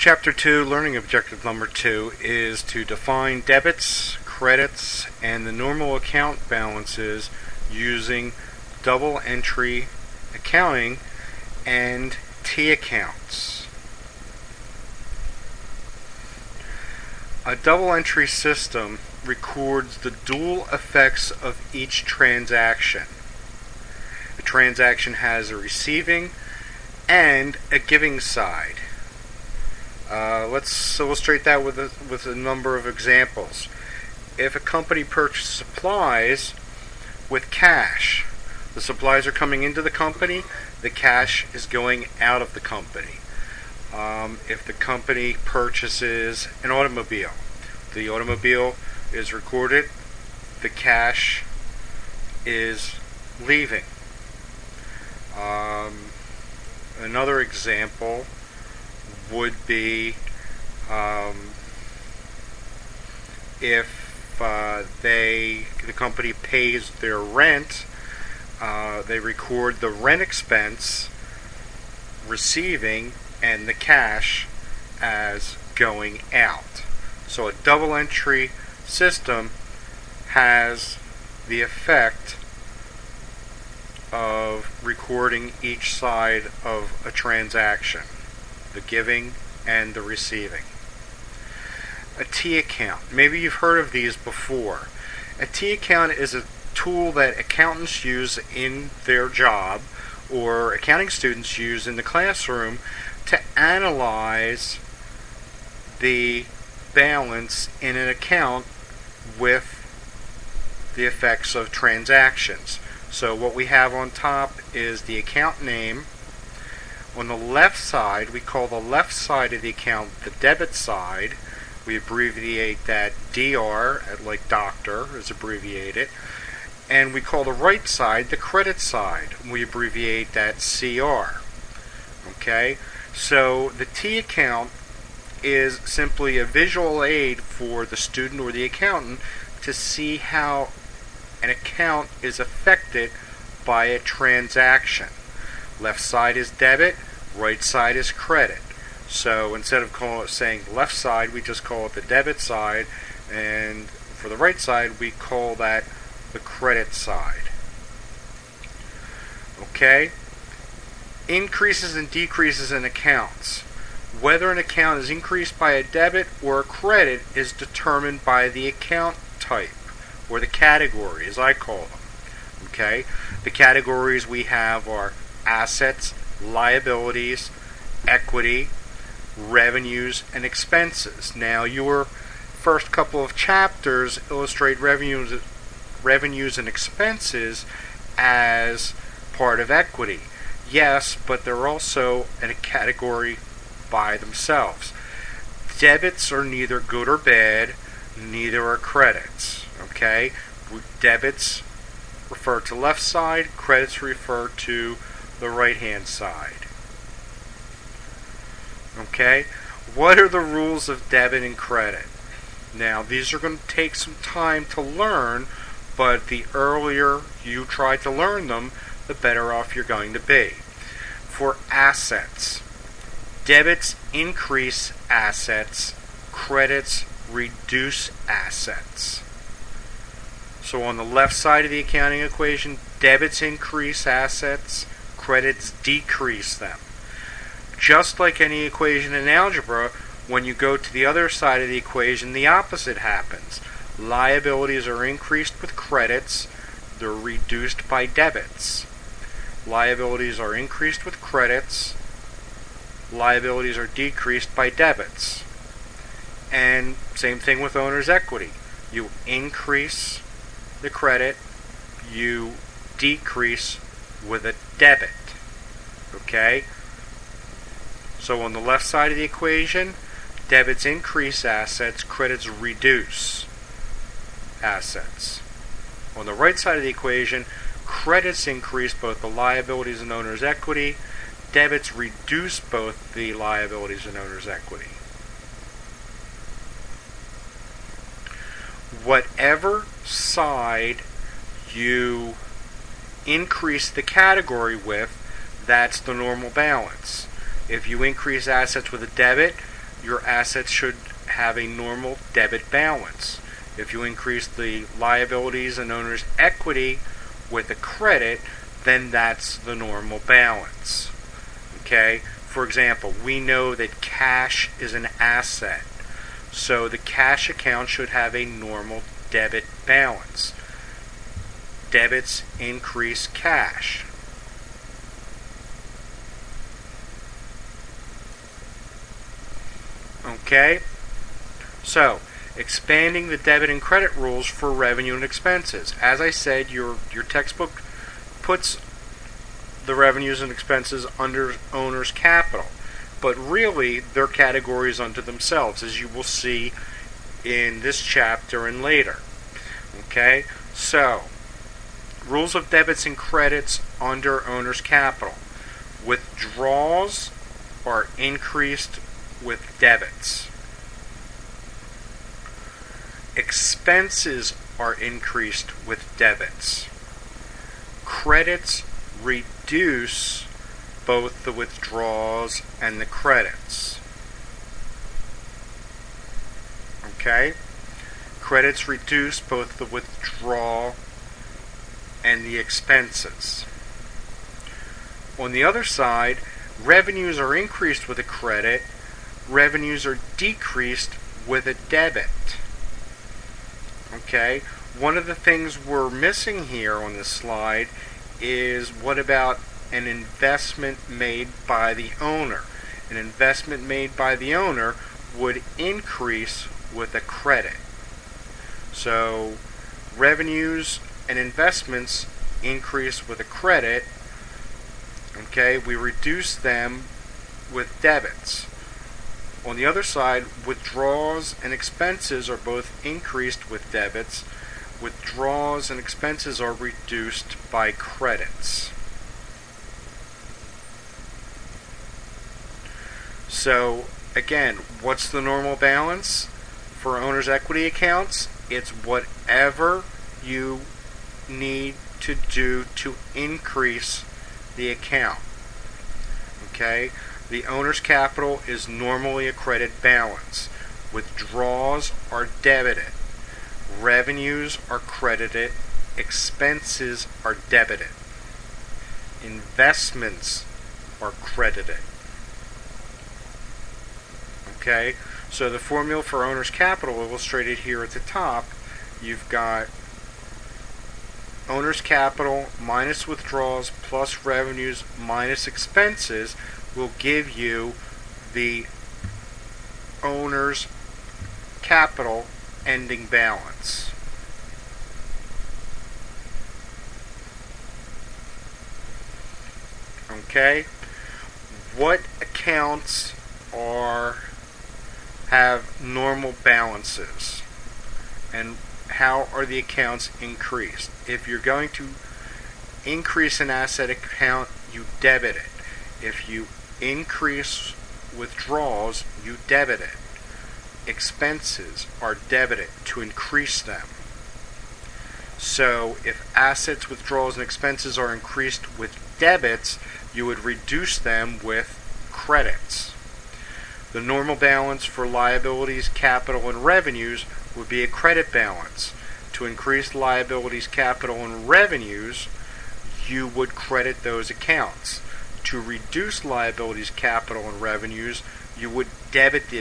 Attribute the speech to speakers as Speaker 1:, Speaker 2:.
Speaker 1: Chapter 2, learning objective number 2, is to define debits, credits, and the normal account balances using double entry accounting and T accounts. A double entry system records the dual effects of each transaction. A transaction has a receiving and a giving side. Let's illustrate that with a number of examples. If a company purchases supplies with cash, the supplies are coming into the company, the cash is going out of the company. If the company purchases an automobile, the automobile is recorded, the cash is leaving. Another example would be if the company pays their rent, they record the rent expense receiving and the cash as going out. So a double entry system has the effect of recording each side of a transaction, the giving and the receiving. A T account. Maybe you've heard of these before. A T account is a tool that accountants use in their job or accounting students use in the classroom to analyze the balance in an account with the effects of transactions. So what we have on top is the account name. On the left side, we call the left side of the account the debit side. We abbreviate that DR, like doctor is abbreviated. And we call the right side the credit side. We abbreviate that CR. Okay? So the T account is simply a visual aid for the student or the accountant to see how an account is affected by a transaction. Left side is debit, right side is credit. So instead of saying left side, we just call it the debit side, and for the right side, we call that the credit side. Okay? Increases and decreases in accounts. Whether an account is increased by a debit or a credit is determined by the account type, or the category, as I call them. Okay? The categories we have are assets, liabilities, equity, revenues, and expenses. Now, your first couple of chapters illustrate revenues and expenses as part of equity. Yes, but they're also in a category by themselves. Debits are neither good or bad, neither are credits. Okay? Debits refer to left side, credits refer to the right hand side. Okay? What are the rules of debit and credit? Now, these are going to take some time to learn, but the earlier you try to learn them, the better off you're going to be. For assets, debits increase assets, credits reduce assets. So on the left side of the accounting equation, debits increase assets, credits decrease them. Just like any equation in algebra, when you go to the other side of the equation, the opposite happens. Liabilities are increased with credits, they're reduced by debits. Liabilities are increased with credits, liabilities are decreased by debits. And same thing with owner's equity. You increase the credit, you decrease with a debit. Okay? So on the left side of the equation, debits increase assets, credits reduce assets. On the right side of the equation, credits increase both the liabilities and owner's equity, debits reduce both the liabilities and owner's equity. Whatever side you increase the category with, that's the normal balance. If you increase assets with a debit, your assets should have a normal debit balance. If you increase the liabilities and owner's equity with a credit, then that's the normal balance. Okay? For example, we know that cash is an asset, so the cash account should have a normal debit balance. Debits increase cash. Okay? So, expanding the debit and credit rules for revenue and expenses. As I said, your textbook puts the revenues and expenses under owner's capital, but really they're categories unto themselves, as you will see in this chapter and later. Okay? So, rules of debits and credits under owner's capital. Withdrawals are increased with debits. Expenses are increased with debits. Credits reduce both the withdrawals and the credits. Okay? Credits reduce both the withdrawal and the expenses. On the other side, revenues are increased with a credit, revenues are decreased with a debit. Okay? One of the things we're missing here on this slide is, what about an investment made by the owner? An investment made by the owner would increase with a credit. So revenues and investments increase with a credit. Okay, we reduce them with debits. On the other side, withdrawals and expenses are both increased with debits. Withdrawals and expenses are reduced by credits. So, again, what's the normal balance for owner's equity accounts? It's whatever you need to do to increase the account. Okay? The owner's capital is normally a credit balance. Withdrawals are debited. Revenues are credited. Expenses are debited. Investments are credited. Okay? So the formula for owner's capital illustrated here at the top, you've got owner's capital minus withdrawals plus revenues minus expenses will give you the owner's capital ending balance. Okay? What accounts have normal balances, and how are the accounts increased? If you're going to increase an asset account, you debit it. If you increase withdrawals, you debit it. Expenses are debited to increase them. So if assets, withdrawals, and expenses are increased with debits, you would reduce them with credits. The normal balance for liabilities, capital, and revenues would be a credit balance. To increase liabilities, capital, and revenues, you would credit those accounts. To reduce liabilities, capital, and revenues, you would debit the